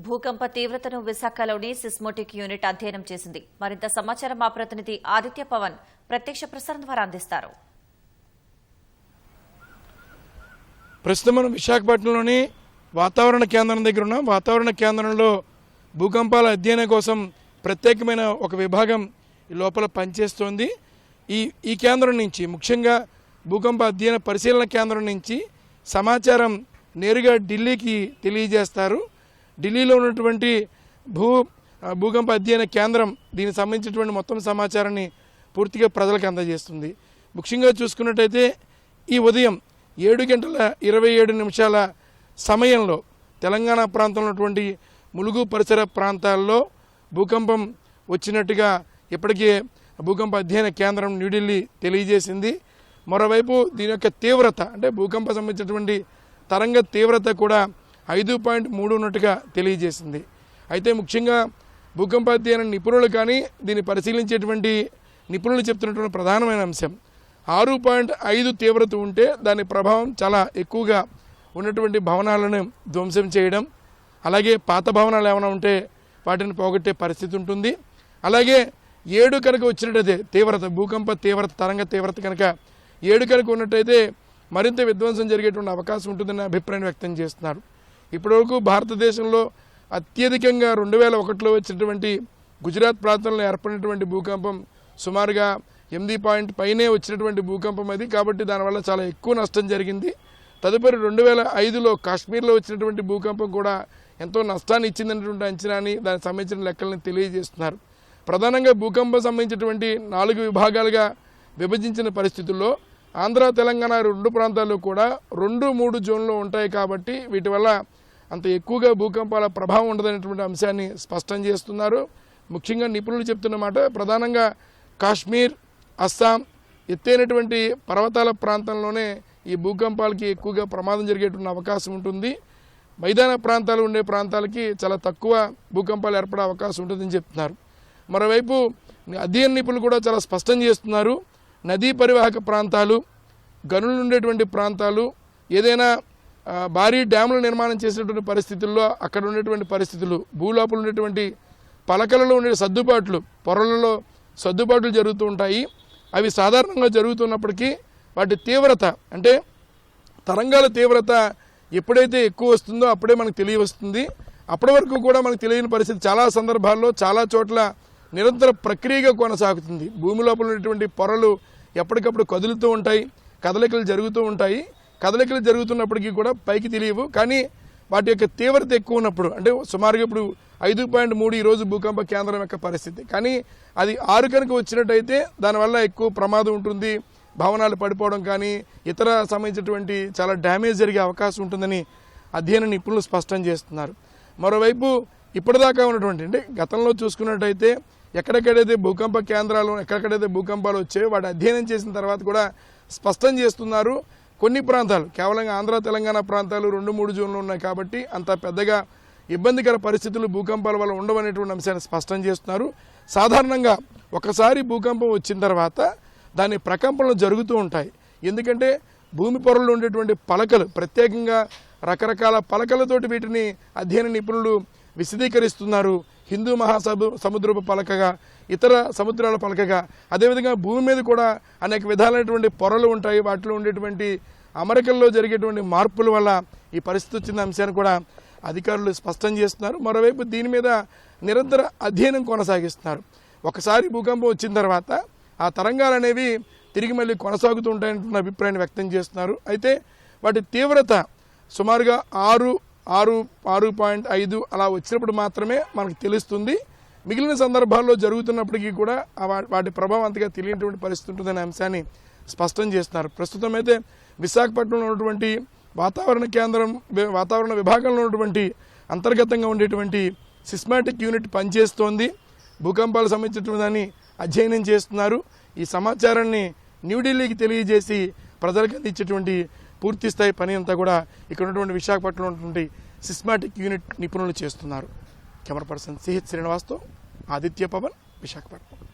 భూకంప తీవ్రతను విశాఖలోని సిస్మోటిక్ యూనిట్ అధ్యయనం చేసింది. మరింత సమాచారం మా ప్రతినిధి ఆదిత్య పవన్ ప్రత్యక్ష ప్రసారం ద్వారా అందిస్తారు. ప్రస్తుతం మనం విశాఖపట్నంలోని వాతావరణ కేంద్రం దగ్గర ఉన్నాం. వాతావరణ కేంద్రంలో భూకంపాల అధ్యయనం కోసం ప్రత్యేకమైన ఒక విభాగం లోపల పనిచేస్తోంది. ఈ కేంద్రం నుంచి ముఖ్యంగా భూకంప అధ్యయన పరిశీలన కేంద్రం నుంచి సమాచారం నేరుగా ఢిల్లీకి తెలియజేస్తారు. ఢిల్లీలో ఉన్నటువంటి భూకంప అధ్యయన కేంద్రం దీనికి సంబంధించినటువంటి మొత్తం సమాచారాన్ని పూర్తిగా ప్రజలకు అందజేస్తుంది. ముఖ్యంగా చూసుకున్నట్టయితే ఈ ఉదయం 7:27 సమయంలో తెలంగాణ ప్రాంతంలో ఉన్నటువంటి ములుగు పరిసర ప్రాంతాల్లో భూకంపం వచ్చినట్టుగా ఇప్పటికే భూకంప అధ్యయన కేంద్రం న్యూఢిల్లీ తెలియజేసింది. మరోవైపు దీని యొక్క తీవ్రత అంటే భూకంప సంబంధించినటువంటి తరంగ తీవ్రత కూడా 5.3 ఉన్నట్టుగా తెలియజేసింది. అయితే ముఖ్యంగా భూకంప అధ్యయన నిపుణులు కానీ దీన్ని పరిశీలించేటువంటి నిపుణులు చెప్తున్నటువంటి ప్రధానమైన అంశం 6.5 తీవ్రత ఉంటే దాని ప్రభావం చాలా ఎక్కువగా ఉన్నటువంటి భవనాలను ధ్వంసం చేయడం, అలాగే పాత భవనాలు ఏమైనా ఉంటే వాటిని పోగొట్టే పరిస్థితి ఉంటుంది. అలాగే 7 కనుక వచ్చినట్టయితే తీవ్రత భూకంప తీవ్రత తరంగ తీవ్రత కనుక 7 కనుక ఉన్నట్టయితే మరింత విధ్వంసం జరిగేటువంటి అవకాశం ఉంటుందనే అభిప్రాయం వ్యక్తం చేస్తున్నారు. ఇప్పటివరకు భారతదేశంలో అత్యధికంగా 2001లో వచ్చినటువంటి గుజరాత్ ప్రాంతంలో ఏర్పడినటువంటి భూకంపం సుమారుగా 8 పైనే వచ్చినటువంటి భూకంపం అది. కాబట్టి దానివల్ల చాలా ఎక్కువ నష్టం జరిగింది. తదుపరి 2005లో కాశ్మీర్లో వచ్చినటువంటి భూకంపం కూడా ఎంతో నష్టాన్ని ఇచ్చిందనేటువంటి అంచనాని దానికి సంబంధించిన లెక్కలను తెలియజేస్తున్నారు. ప్రధానంగా భూకంపం సంబంధించినటువంటి 4 విభాగాలుగా విభజించిన పరిస్థితుల్లో ఆంధ్ర తెలంగాణ 2 ప్రాంతాల్లో కూడా 2-3 జోన్లు ఉంటాయి. కాబట్టి వీటి వల్ల అంత ఎక్కువగా భూకంపాల ప్రభావం ఉండదనేటువంటి అంశాన్ని స్పష్టం చేస్తున్నారు. ముఖ్యంగా నిపుణులు చెప్తున్నమాట ప్రధానంగా కాశ్మీర్, అస్సాం ఎత్తైనటువంటి పర్వతాల ప్రాంతంలోనే ఈ భూకంపాలకి ఎక్కువగా ప్రమాదం జరిగేటువంటి అవకాశం ఉంటుంది. మైదాన ప్రాంతాలు ఉండే ప్రాంతాలకి చాలా తక్కువ భూకంపాలు ఏర్పడే అవకాశం ఉంటుందని చెప్తున్నారు. మరోవైపు అధ్యయన నిపుణులు కూడా చాలా స్పష్టం చేస్తున్నారు. నదీ పరివాహక ప్రాంతాలు, గనులు ఉండేటువంటి ప్రాంతాలు, ఏదైనా భారీ డ్యాముల నిర్మాణం చేసినటువంటి పరిస్థితుల్లో అక్కడ ఉండేటువంటి పరిస్థితులు, భూలోపల ఉండేటువంటి పలకలలో ఉండే సర్దుబాట్లు, పొరలలో సర్దుబాట్లు జరుగుతూ ఉంటాయి. అవి సాధారణంగా జరుగుతున్నప్పటికీ వాటి తీవ్రత అంటే తరంగాల తీవ్రత ఎప్పుడైతే ఎక్కువ వస్తుందో అప్పుడే మనకు తెలియవస్తుంది. అప్పటి వరకు కూడా మనకు తెలియని పరిస్థితి చాలా సందర్భాల్లో చాలా చోట్ల నిరంతర ప్రక్రియగా కొనసాగుతుంది. భూమి లోపల ఉన్నటువంటి పొరలు ఎప్పటికప్పుడు కదులుతూ ఉంటాయి, కదలికలు జరుగుతూ ఉంటాయి. కదలికలు జరుగుతున్నప్పటికీ కూడా పైకి తెలియవు. కానీ వాటి యొక్క తీవ్రత ఎక్కువ ఉన్నప్పుడు అంటే సుమారుగా ఇప్పుడు 5.3 ఈరోజు భూకంప కేంద్రం యొక్క పరిస్థితి. కానీ అది 6 కనుక వచ్చినట్టయితే దానివల్ల ఎక్కువ ప్రమాదం ఉంటుంది. భవనాలు పడిపోవడం కానీ ఇతర సంబంధించినటువంటి చాలా డ్యామేజ్ జరిగే అవకాశం ఉంటుందని అధ్యయన నిపుణులు స్పష్టం చేస్తున్నారు. మరోవైపు ఇప్పటిదాకా ఉన్నటువంటి అంటే గతంలో చూసుకున్నట్టయితే ఎక్కడెక్కడైతే భూకంప కేంద్రాలు ఎక్కడెక్కడైతే భూకంపాలు వచ్చాయో వాటి అధ్యయనం చేసిన తర్వాత కూడా స్పష్టం చేస్తున్నారు. కొన్ని ప్రాంతాలు కేవలం ఆంధ్ర తెలంగాణ ప్రాంతాలు 2-3 జోన్లు ఉన్నాయి కాబట్టి అంత పెద్దగా ఇబ్బందికర పరిస్థితులు భూకంపాల వల్ల ఉండవనేటువంటి అంశాన్ని స్పష్టం చేస్తున్నారు. సాధారణంగా ఒకసారి భూకంపం వచ్చిన తర్వాత దాని ప్రకంపనలు జరుగుతూ ఉంటాయి. ఎందుకంటే భూమి పొరల్లో ఉండేటువంటి పలకలు ప్రత్యేకంగా రకరకాల పలకలతోటి వీటిని అధ్యయన నిపుణులు విశదీకరిస్తున్నారు. హిందూ మహాసముద్రపు పలకగా, ఇతర సముద్రాల పలకగా, అదేవిధంగా భూమి మీద కూడా అనేక విధాలైనటువంటి పొరలు ఉంటాయి. వాటిలో ఉండేటువంటి అమరికల్లో జరిగేటువంటి మార్పుల వల్ల ఈ పరిస్థితి వచ్చిన అంశాన్ని కూడా అధికారులు స్పష్టం చేస్తున్నారు. మరోవైపు దీని మీద నిరంతర అధ్యయనం కొనసాగిస్తున్నారు. ఒకసారి భూకంపం వచ్చిన తర్వాత ఆ తరంగాలు అనేవి తిరిగి మళ్ళీ కొనసాగుతూ ఉంటాయనే అభిప్రాయాన్ని వ్యక్తం చేస్తున్నారు. అయితే వాటి తీవ్రత సుమారుగా 6.5 అలా వచ్చినప్పుడు మాత్రమే మనకు తెలుస్తుంది. మిగిలిన సందర్భాల్లో జరుగుతున్నప్పటికీ కూడా వాటి ప్రభావం అంతగా తెలియనటువంటి పరిస్థితి ఉంటుందనే అంశాన్ని స్పష్టం చేస్తున్నారు. ప్రస్తుతం అయితే విశాఖపట్నంలో ఉన్నటువంటి వాతావరణ విభాగంలో ఉన్నటువంటి అంతర్గతంగా ఉండేటువంటి సిస్మాటిక్ యూనిట్ పనిచేస్తోంది. భూకంపాలకు సంబంధించినటువంటి దాన్ని అధ్యయనం చేస్తున్నారు. ఈ సమాచారాన్ని న్యూఢిల్లీకి తెలియజేసి ప్రజలకు అందించేటువంటి పూర్తి స్థాయి పని అంతా కూడా ఇక్కడ ఉన్నటువంటి విశాఖపట్నంలో ఉన్నటువంటి సిస్మాటిక్ యూనిట్ నిపుణులు చేస్తున్నారు. కెమెరా పర్సన్ సిహెచ్ శ్రీనివాస్తో ఆదిత్య పవన్, విశాఖపట్నం.